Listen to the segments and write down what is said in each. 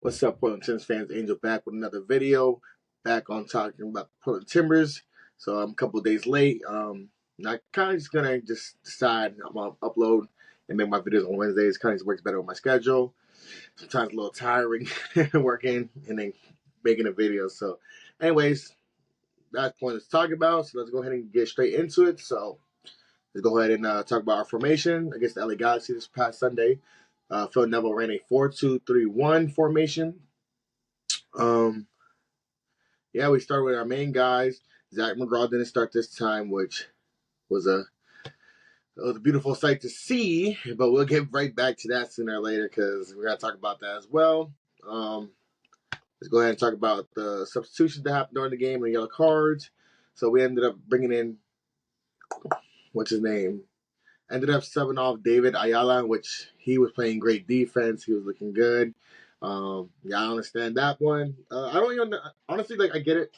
What's up, Portland Timbers fans? Angel back with another video. Back on talking about Portland Timbers. So I'm a couple of days late. I kind of just gonna decide I'm gonna upload and make my videos on Wednesdays. Kind of just works better with my schedule. Sometimes a little tiring working and then making a video. So, anyways, that's pointless to talk about. So let's go ahead and get straight into it. So let's go ahead and talk about our formation against the LA Galaxy this past Sunday. Phil Neville ran a 4-2-3-1 formation. Yeah, we started with our main guys. Zach McGraw didn't start this time, which was a beautiful sight to see. But we'll get right back to that sooner or later because we're gonna talk about that as well. Let's go ahead and talk about the substitutions that happened during the game and the yellow cards. So we ended up bringing in what's his name? Ended up subbing off David Ayala, which he was playing great defense. He was looking good. Yeah, I understand that one. I don't even honestly I get it.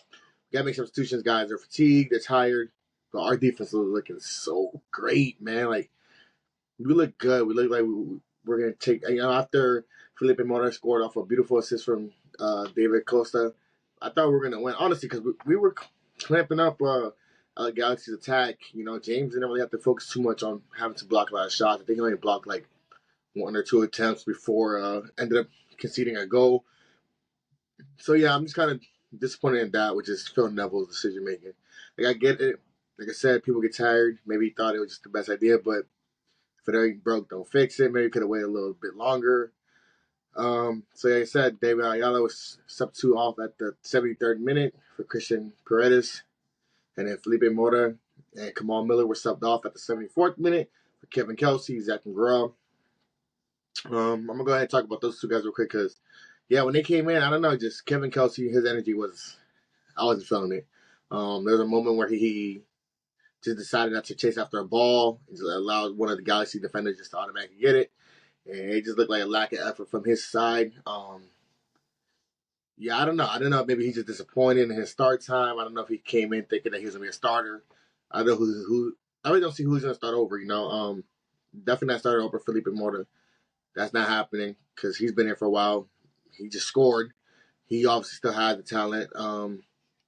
Gotta make substitutions. Guys are fatigued. They're tired. But our defense was looking so great, man. Like we look good. We look like we're gonna take. After Felipe Mora scored off a beautiful assist from David Costa, I thought we were gonna win. Honestly, because we were clamping up Galaxy's attack. James didn't really have to focus too much on having to block a lot of shots. I think he only blocked like one or two attempts before ended up conceding a goal. So yeah, I'm just kind of disappointed in that, which is Phil Neville's decision making. Like I get it. Like I said, people get tired. Maybe he thought it was just the best idea, but if it ain't broke, don't fix it. Maybe could have waited a little bit longer. So like I said, David Ayala was sub 2 off at the 73rd minute for Christian Paredes. And then Felipe Mora and Kamal Miller were subbed off at the 74th minute for Kevin Kelsey, Zach McGraw. I'm going to go ahead and talk about those two guys real quick because, yeah, when they came in, I don't know, just Kevin Kelsey, his energy was, I wasn't feeling it. There was a moment where he just decided not to chase after a ball. He just allowed one of the Galaxy defenders just to automatically get it. And it just looked like a lack of effort from his side. Yeah, I don't know. I don't know. Maybe he's just disappointed in his start time. I don't know if he came in thinking that he was gonna be a starter. I don't know who. I really don't see who he's gonna start over. Definitely not starting over Felipe Mora. That's not happening because he's been here for a while. He just scored. He obviously still had the talent.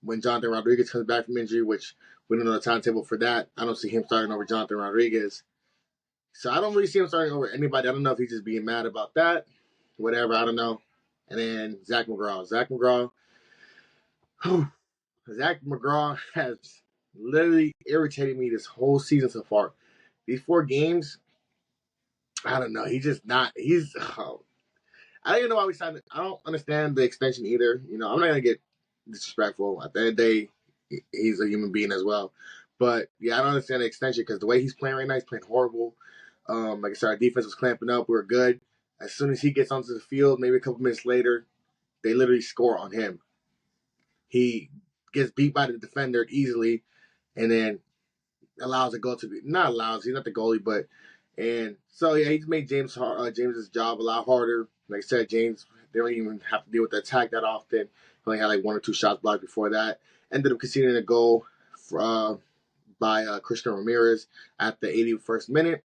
When Jonathan Rodriguez comes back from injury, which we don't know the timetable for that, I don't see him starting over Jonathan Rodriguez. So I don't really see him starting over anybody. I don't know if he's just being mad about that. Whatever, I don't know. And then Zach McGraw. Zach McGraw has literally irritated me this whole season so far. These 4 games, I don't know. He's just not. I don't even know why we signed it. I don't understand the extension either. I'm not going to get disrespectful. At the end of the day, he's a human being as well. But, yeah, I don't understand the extension because the way he's playing right now, he's playing horrible. Like I said, our defense was clamping up. We were good. As soon as he gets onto the field, maybe a couple minutes later, they literally score on him. He gets beat by the defender easily and then allows a goal to be – not allows. He's not the goalie, but – and so, yeah, he's made James's job a lot harder. Like I said, James, they don't even have to deal with the attack that often. He only had like 1 or 2 shots blocked before that. Ended up conceding a goal by Christian Ramirez at the 81st minute.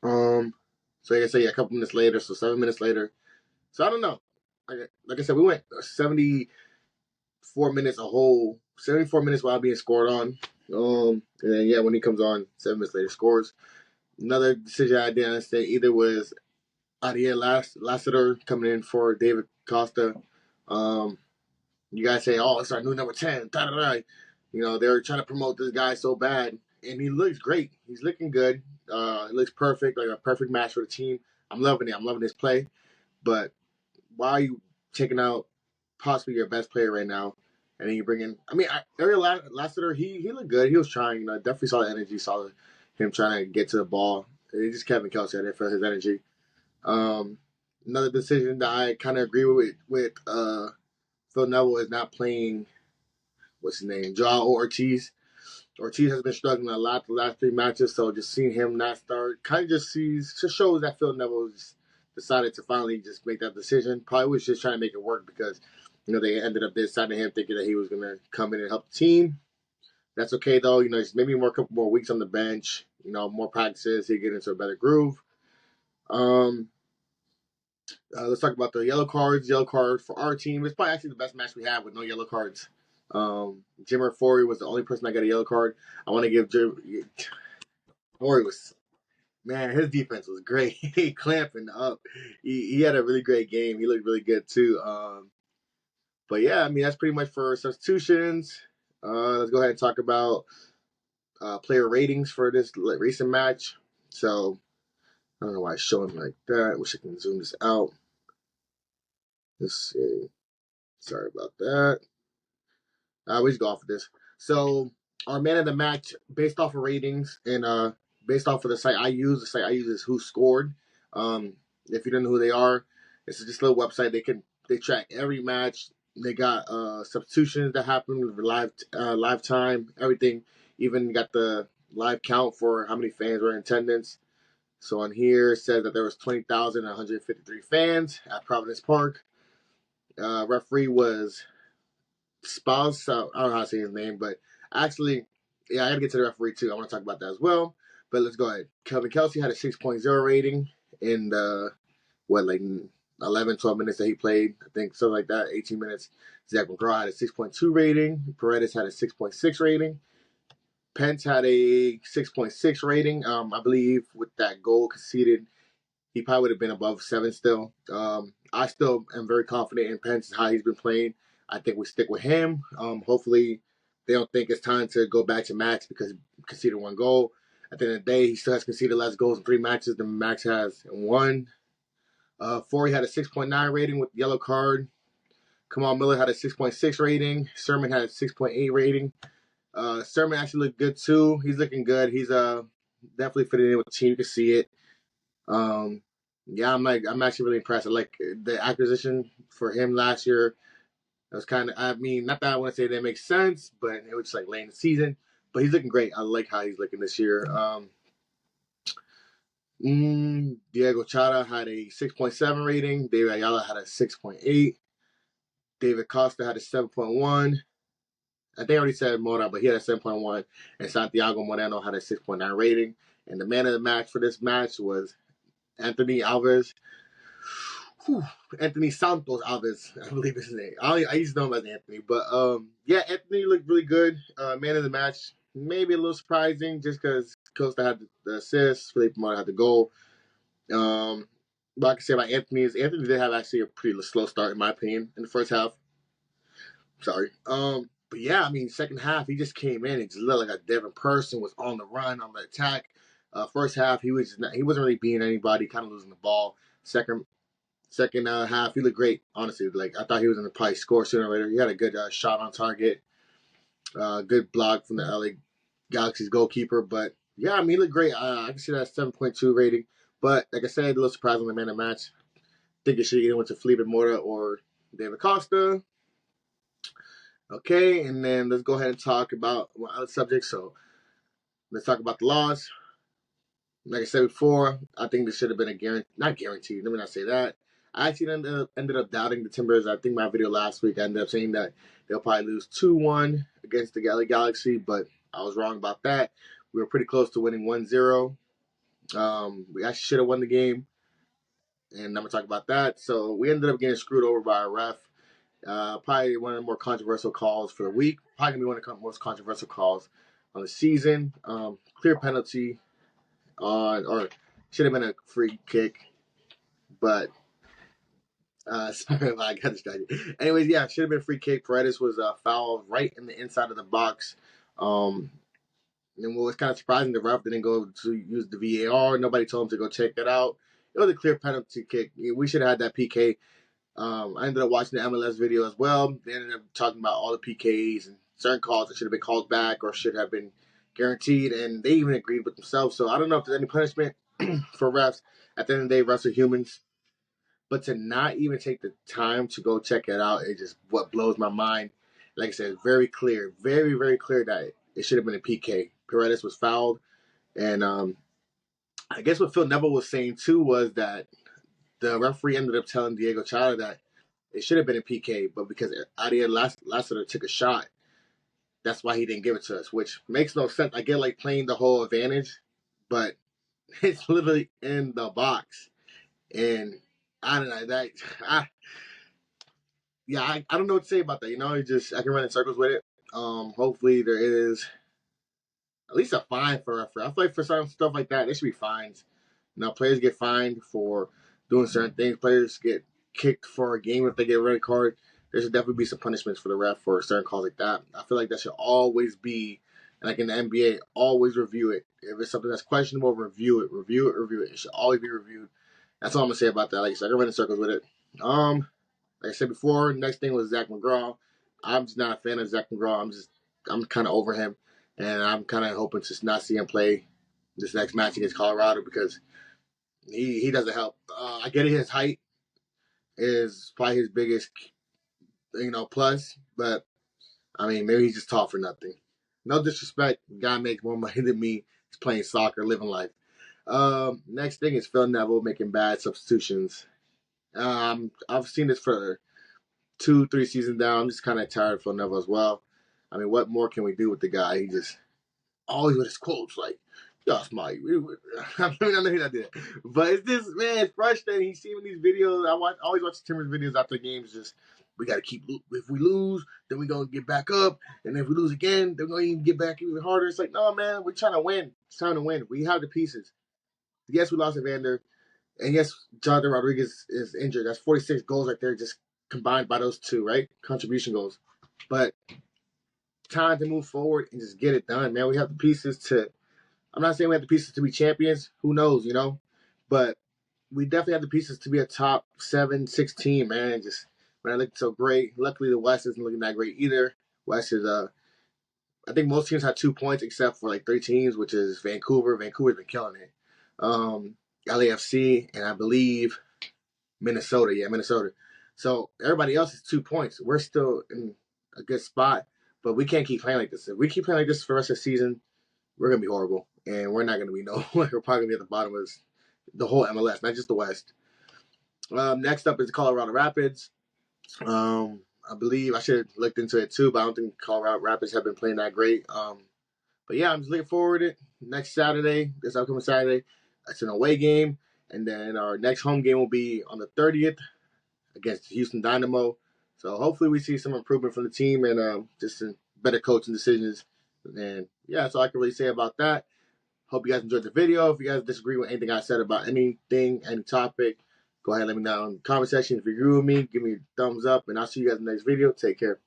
So like I said, yeah, a couple minutes later, so 7 minutes later. So I don't know. Like I said, we went 74 minutes 74 minutes while being scored on. And then yeah, when he comes on, 7 minutes later, scores. Another decision I didn't understand either was Ariel Lassiter coming in for David Costa. You guys say, oh, it's our new number 10. Da, da, da. They're trying to promote this guy so bad. And he looks great. He's looking good. It looks perfect, like a perfect match for the team. I'm loving it. I'm loving his play. But why are you taking out possibly your best player right now? And then you bring in, Ariel Lassiter, he looked good. He was trying. Definitely saw the energy, saw him trying to get to the ball. It's just Kevin Kelsey out there for his energy. Another decision that I kind of agree with Phil Neville is not playing, what's his name, Joao Ortiz. Ortiz has been struggling a lot the last 3 matches, so just seeing him not start kind of just shows that Phil Neville just decided to finally just make that decision. Probably was just trying to make it work because, they ended up deciding him thinking that he was going to come in and help the team. That's okay, though. Just maybe a couple more weeks on the bench, more practices, he'll get into a better groove. Let's talk about the yellow cards. Yellow card for our team. It's probably actually the best match we have with no yellow cards. Jimmer Forey was the only person that got a yellow card. I want to give Forey was, man, his defense was great. Clamping up. He had a really great game. He looked really good too. But yeah, I mean that's pretty much for substitutions. Let's go ahead and talk about player ratings for this recent match. So I don't know why it's showing like that. Wish I can zoom this out. Let's see. Sorry about that. We just go off of this. So our man of the match, based off of ratings and based off of the site I use is Who Scored. If you don't know who they are, it's just a little website. They track every match. They got substitutions that happen live time, everything. Even got the live count for how many fans were in attendance. So on here it says that there was 20,153 fans at Providence Park. Referee was Spouse. So I don't know how to say his name, but actually, yeah, I got to get to the referee too. I want to talk about that as well. But let's go ahead. Kelvin Kelsey had a 6.0 rating in the, like 11, 12 minutes that he played. I think something like that, 18 minutes. Zach McGraw had a 6.2 rating. Paredes had a 6.6 rating. Pence had a 6.6 rating. I believe with that goal conceded, he probably would have been above 7 still. I still am very confident in Pence, how he's been playing. I think we stick with him. Hopefully, they don't think it's time to go back to Max because he conceded 1 goal. At the end of the day, he still has conceded less goals in 3 matches than Max has in 1. Forey had a 6.9 rating with yellow card. Kamal Miller had a 6.6 rating. Sermon had a 6.8 rating. Sermon actually looked good too. He's looking good. He's definitely fitting in with the team. You can see it. Yeah, I'm actually really impressed. I like the acquisition for him last year. It was kind of, I mean, not that I want to say that makes sense, but it was just like late in the season. But he's looking great. I like how he's looking this year. Diego Chara had a 6.7 rating. David Ayala had a 6.8. David Costa had a 7.1. I think I already said Mora, but he had a 7.1. And Santiago Moreno had a 6.9 rating. And the man of the match for this match was Anthony Alves. Anthony Santos Alves, I believe his name. I used to know him as Anthony, but yeah, Anthony looked really good. Man of the match, maybe a little surprising just because Costa had the assist, Felipe Mora had the goal. What I can say about Anthony is Anthony did have actually a pretty slow start in my opinion in the first half. Sorry. But yeah, I mean, second half he just came in and just looked like a different person. Was on the run, on the attack. First half he wasn't really beating anybody, kind of losing the ball. Second half, he looked great. Honestly, like I thought he was going to probably score sooner or later. He had a good shot on target, good block from the LA Galaxy's goalkeeper. But yeah, I mean, he looked great. I can see that 7.2 rating. But like I said, a little surprising on the man of the match. Think it should either went to Felipe Mora or David Costa. Okay, and then let's go ahead and talk about one other subject. So let's talk about the loss. Like I said before, I think this should have been a not guaranteed. Let me not say that. I actually ended up doubting the Timbers. I think my video last week I ended up saying that they'll probably lose 2-1 against the LA Galaxy, but I was wrong about that. We were pretty close to winning 1-0. We actually should have won the game, and I'm going to talk about that. So we ended up getting screwed over by a ref. Probably one of the more controversial calls for the week. Probably going to be one of the most controversial calls on the season. Clear penalty or should have been a free kick, but sorry, I got distracted. Anyways, yeah, should have been a free kick. Paredes was fouled right in the inside of the box. And what was kind of surprising, the ref didn't go to use the VAR. Nobody told him to go check that out. It was a clear penalty kick. We should have had that PK. I ended up watching the MLS video as well. They ended up talking about all the PKs and certain calls that should have been called back or should have been guaranteed, and they even agreed with themselves. So I don't know if there's any punishment for refs. At the end of the day, refs are humans. But to not even take the time to go check it out, it just what blows my mind. Like I said, very clear, very, very clear that it should have been a PK. Paredes was fouled. And I guess what Phil Neville was saying too was that the referee ended up telling Diego Chara that it should have been a PK, but because Ariel Lassiter took a shot, that's why he didn't give it to us, which makes no sense. I get like playing the whole advantage, but it's literally in the box. And I don't know that. I, yeah, I don't know what to say about that. You know, it just I can run in circles with it. Hopefully there is at least a fine for a referee. I feel like for some stuff like that, there should be fines. You know, players get fined for doing certain things. Players get kicked for a game if they get a red card. There should definitely be some punishments for the ref for certain calls like that. I feel like that should always be, like in the NBA, always review it. If it's something that's questionable, review it, review it, review it. It should always be reviewed. That's all I'm gonna say about that. Like I said, I can run in circles with it. Like I said before, next thing was Zach McGraw. I'm just not a fan of Zach McGraw. I'm kind of over him, and I'm kind of hoping to not see him play this next match against Colorado because he doesn't help. I get it, his height is probably his biggest plus, but I mean maybe he's just tall for nothing. No disrespect, guy makes more money than me. He's playing soccer, living life. Next thing is Phil Neville making bad substitutions. I've seen this for 2, 3 seasons now. I'm just kind of tired of Phil Neville as well. I mean, what more can we do with the guy? He just always with his quotes like, "That's my." I know he not did it, but it's just man, it's frustrating. He's seeing these videos. Always watch Timber's videos after games. Just we got to keep. If we lose, then we gonna get back up, and if we lose again, then we're gonna even get back even harder. It's like, no, man, we're trying to win. It's time to win. We have the pieces. Yes, we lost Evander, and yes, Jonathan Rodriguez is injured. That's 46 goals right there, just combined by those two, right? Contribution goals, but time to move forward and just get it done, man. We have the pieces to. I'm not saying we have the pieces to be champions. Who knows, But we definitely have the pieces to be a top 7, 6 team, man. Just man, it looked so great. Luckily, the West isn't looking that great either. West is I think most teams have 2 points except for like 3 teams, which is Vancouver. Vancouver's been killing it. LAFC and I believe Minnesota. Yeah, Minnesota. So everybody else is 2 points. We're still in a good spot, but we can't keep playing like this. If we keep playing like this for the rest of the season, we're gonna be horrible, and we're not gonna be no. We're probably gonna be at the bottom of the whole MLS, not just the West. Next up is the Colorado Rapids. I believe I should have looked into it too, but I don't think Colorado Rapids have been playing that great. But yeah, I'm just looking forward to it. Next Saturday, this upcoming Saturday, it's an away game, and then our next home game will be on the 30th against Houston Dynamo. So hopefully we see some improvement from the team and just some better coaching decisions. And yeah, that's all I can really say about that. Hope you guys enjoyed the video. If you guys disagree with anything I said about anything, any topic, go ahead and let me know in the comment section. If you agree with me, give me a thumbs up, and I'll see you guys in the next video. Take care.